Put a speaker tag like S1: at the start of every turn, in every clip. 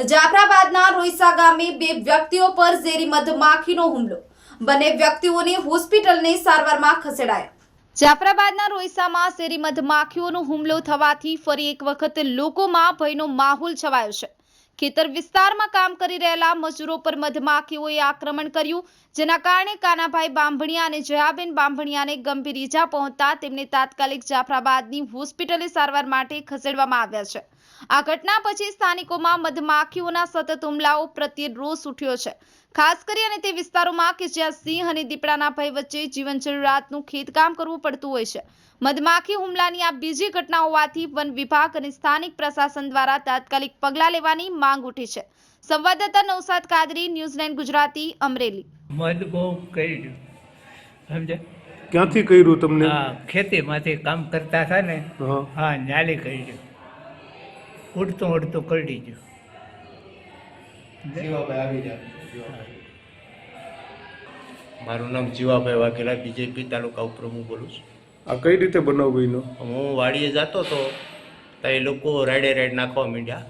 S1: જાફરાબાદના રોઈસા ગામે બે વ્યક્તિઓ પર ઝેરી મધમાખીનો હુમલો. બંને વ્યક્તિઓને હોસ્પિટલની સારવારમાં ખસેડાયા. જાફરાબાદના રોઈસામાં ઝેરી મધમાખીઓનો હુમલો થવાથી ફરી એક વખત લોકોમાં ભયનો માહોલ છવાયો છે. ખેતર વિસ્તારમાં કામ કરી રહેલા મજૂરો પર મધમાખીઓએ આક્રમણ કર્યું, જેના કારણે કાનાભાઈ બાંભણિયા અને જયાબેન બાંભણિયાને ગંભીર ઈજા પહોંચતા તેમને તાત્કાલિક જાફરાબાદની હોસ્પિટલે સારવાર માટે ખસેડવામાં આવ્યા છે. આ ઘટના પછી સ્થાનિકોમાં મધમાખીઓના સતત હુમલાઓ પ્રત્યે રોષ ઉઠ્યો છે, ખાસ કરી અને તે વિસ્તારોમાં કે જ્યાં સિંહ અને દીપડાના ભય વચ્ચે જીવન જરૂરિયાતનું ખેતકામ કરવું પડતું હોય છે. મધમાખી હુમલાની આ બીજી ઘટના હોવાથી વન વિભાગ અને સ્થાનિક પ્રશાસન દ્વારા તાત્કાલિક પગલાં લેવાની માંગ ઉઠી છે. સંવાદદાતા નૌશાદ કાદરી, ન્યૂઝ 9 ગુજરાતી, અમરેલી.
S2: મધ બહુ કર્યું, સમજે?
S3: ક્યાંથી કર્યું તમને?
S2: હા, ખેતીમાંથી કામ કરતા હતા ને. હા, નાલી કર્યું, ઉડતું ઉડતું કરડી ગયું.
S4: મારું નામ જીવાભાઈ વાઘેલા, બીજેપી તાલુકા ઉપપ્રમુખ બોલું છું.
S3: આ કઈ રીતે બનાવ બન્યો?
S4: હું વાડીએ જતો હતો તો એ લોકો રાઈડ નાખવા માંડ્યા.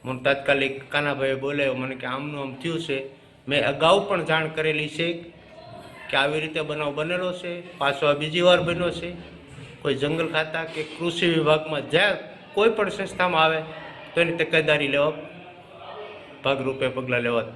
S4: મને તાત્કાલિક કાનાભાઈએ બોલાવ્યો, મને કે આમનું આમ થયું છે. મેં અગાઉ પણ જાણ કરેલી છે કે આવી રીતે બનાવ બનેલો છે, પાછો આ બીજી વાર બન્યો છે. કોઈ જંગલ ખાતા કે કૃષિ વિભાગમાં જ્યાં કોઈ પણ સંસ્થામાં આવે તો એની તકેદારી લેવા ભાગરૂપે પગલાં લેવા